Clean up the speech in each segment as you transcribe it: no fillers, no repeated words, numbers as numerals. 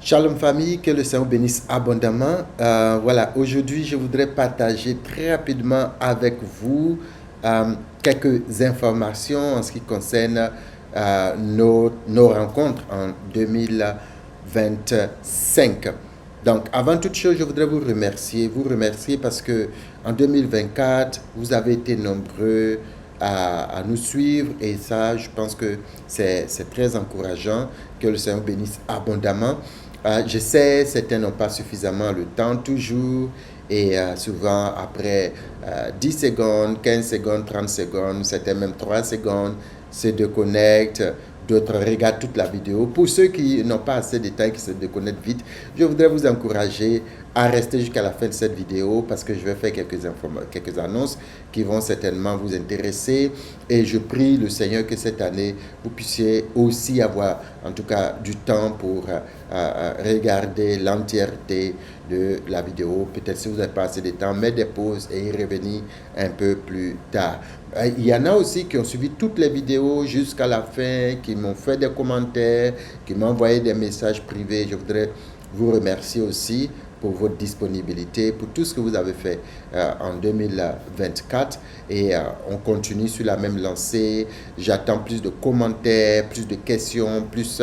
Shalom famille, que le Seigneur bénisse abondamment. Voilà, aujourd'hui je voudrais partager très rapidement avec vous quelques informations en ce qui concerne nos rencontres en 2025. Donc, avant toute chose, je voudrais vous remercier parce que en 2024, vous avez été nombreux à nous suivre et ça, je pense que c'est très encourageant. Que le Seigneur bénisse abondamment. Je sais, certains n'ont pas suffisamment le temps toujours et souvent après 10 secondes, 15 secondes, 30 secondes, certains même 3 secondes, se déconnectent, d'autres regardent toute la vidéo. Pour ceux qui n'ont pas assez de temps et qui se déconnectent vite, je voudrais vous encourager à rester jusqu'à la fin de cette vidéo parce que je vais faire quelques annonces qui vont certainement vous intéresser et je prie le Seigneur que cette année vous puissiez aussi avoir en tout cas du temps pour regarder l'entièreté de la vidéo. Peut-être si vous n'avez pas assez de temps, mettre des pauses et y revenir un peu plus tard. Il y en a aussi qui ont suivi toutes les vidéos jusqu'à la fin, qui m'ont fait des commentaires, qui m'ont envoyé des messages privés. Je voudrais vous remercier aussi pour votre disponibilité, pour tout ce que vous avez fait en 2024 et on continue sur la même lancée. J'attends plus de commentaires, plus de questions, plus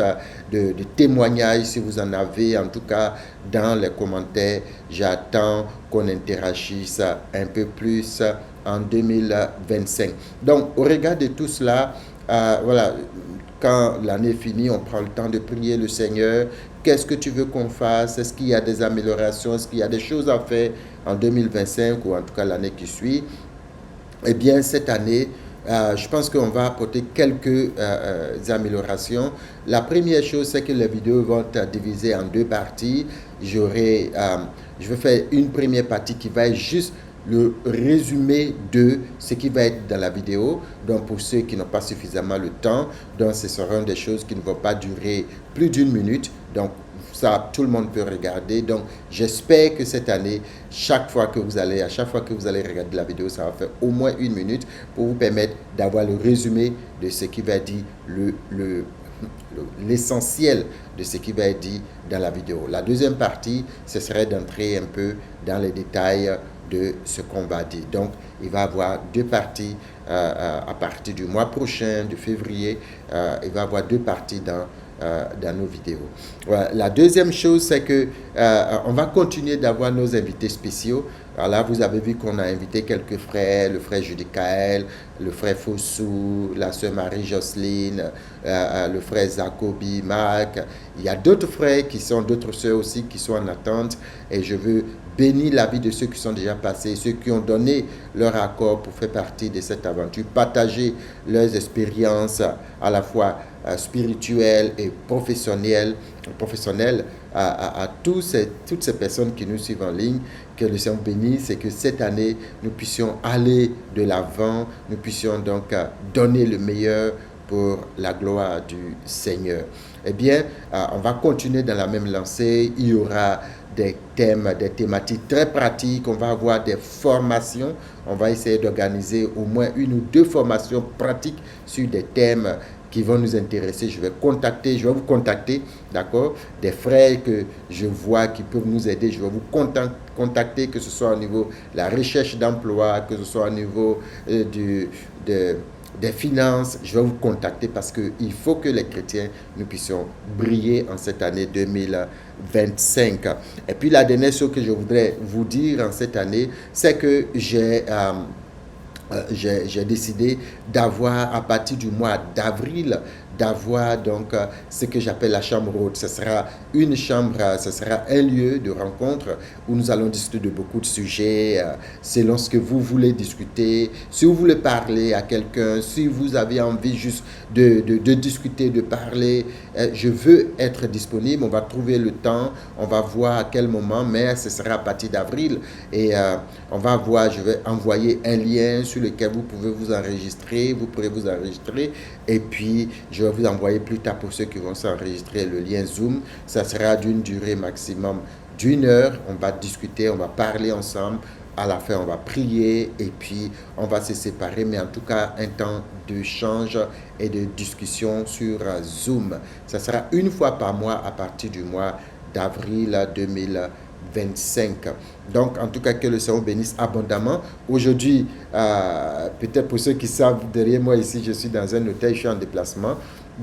de témoignages si vous en avez. En tout cas, dans les commentaires, j'attends qu'on interagisse un peu plus en 2025. Donc, au regard de tout cela, voilà, quand l'année est finie, on prend le temps de prier le Seigneur. Qu'est-ce que tu veux qu'on fasse? Est-ce qu'il y a des améliorations? Est-ce qu'il y a des choses à faire en 2025 ou en tout cas l'année qui suit? Eh bien, cette année, je pense qu'on va apporter quelques améliorations. La première chose, c'est que les vidéos vont être divisées en deux parties. Je vais faire une première partie qui va être juste le résumé de ce qui va être dans la vidéo. Donc, pour ceux qui n'ont pas suffisamment le temps, donc ce seront des choses qui ne vont pas durer plus d'une minute. Donc, ça, tout le monde peut regarder. Donc, j'espère que cette année, à chaque fois que vous allez regarder la vidéo, ça va faire au moins une minute pour vous permettre d'avoir le résumé de ce qui va être dit, l'essentiel de ce qui va être dit dans la vidéo. La deuxième partie, ce serait d'entrer un peu dans les détails de ce qu'on va dire. Donc, il va y avoir deux parties à partir du mois prochain, de février. Il va y avoir deux parties dans nos vidéos. Voilà. La deuxième chose, c'est que on va continuer d'avoir nos invités spéciaux. Alors là, vous avez vu qu'on a invité quelques frères, le frère Judicaël, le frère Fossou, la sœur Marie-Jocelyne, le frère Zacobi, Marc. Il y a d'autres frères d'autres sœurs aussi qui sont en attente et je veux bénir la vie de ceux qui sont déjà passés, ceux qui ont donné leur accord pour faire partie de cette aventure, partager leurs expériences à la fois spirituelles et professionnelles à toutes ces personnes qui nous suivent en ligne. Que le Seigneur bénisse et que cette année, nous puissions aller de l'avant, nous puissions donc donner le meilleur pour la gloire du Seigneur. Eh bien, on va continuer dans la même lancée. Il y aura des thèmes, des thématiques très pratiques. On va avoir des formations. On va essayer d'organiser au moins une ou deux formations pratiques sur des thèmes qui vont nous intéresser. Je vais vous contacter, d'accord, des frères que je vois qui peuvent nous aider. Je vais vous contacter, que ce soit au niveau de la recherche d'emploi, que ce soit au niveau des finances. Je vais vous contacter parce qu'il faut que les chrétiens, nous puissions briller en cette année 2025. Et puis la dernière chose que je voudrais vous dire en cette année, c'est que j'ai décidé d'avoir à partir du mois d'avril, d'avoir donc ce que j'appelle la chambre haute. Ce sera une chambre, ce sera un lieu de rencontre où nous allons discuter de beaucoup de sujets selon ce que vous voulez discuter. Si vous voulez parler à quelqu'un, si vous avez envie juste de discuter, de parler, je veux être disponible. On va trouver le temps, on va voir à quel moment, mais ce sera à partir d'avril et on va voir, je vais envoyer un lien sur lequel vous pouvez vous enregistrer, vous pourrez vous enregistrer et puis je vais vous envoyer plus tard pour ceux qui vont s'enregistrer le lien Zoom. Ça sera d'une durée maximum d'une heure. On va discuter, on va parler ensemble. À la fin, on va prier et puis on va se séparer, mais en tout cas, un temps d'échange et de discussion sur Zoom. Ça sera une fois par mois à partir du mois d'avril 2025. Donc, en tout cas, que le Seigneur bénisse abondamment. Aujourd'hui, peut-être pour ceux qui savent, derrière moi ici, je suis dans un hôtel, je suis en déplacement.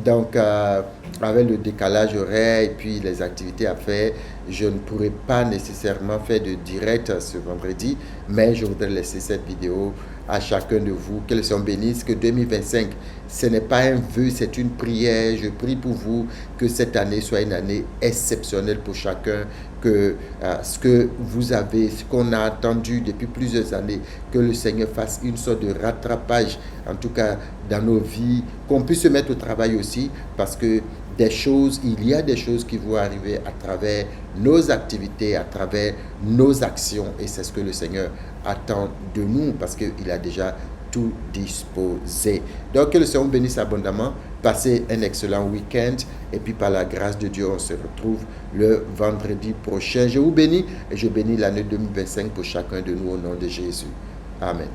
Donc, avec le décalage horaire et puis les activités à faire, je ne pourrai pas nécessairement faire de direct ce vendredi, mais je voudrais laisser cette vidéo à chacun de vous. Que le Seigneur bénisse, que 2025, ce n'est pas un vœu, c'est une prière. Je prie pour vous que cette année soit une année exceptionnelle pour chacun, que ce que vous avez, ce qu'on a attendu depuis plusieurs années, que le Seigneur fasse une sorte de rattrapage, en tout cas dans nos vies, qu'on puisse se mettre au travail aussi, parce que il y a des choses qui vont arriver à travers nos activités, à travers nos actions, et c'est ce que le Seigneur attend de nous, parce qu'il a déjà tout disposé. Donc que le Seigneur bénisse abondamment, passez un excellent week-end, et puis par la grâce de Dieu, on se retrouve le vendredi prochain. Je vous bénis, et je bénis l'année 2025 pour chacun de nous au nom de Jésus. Amen.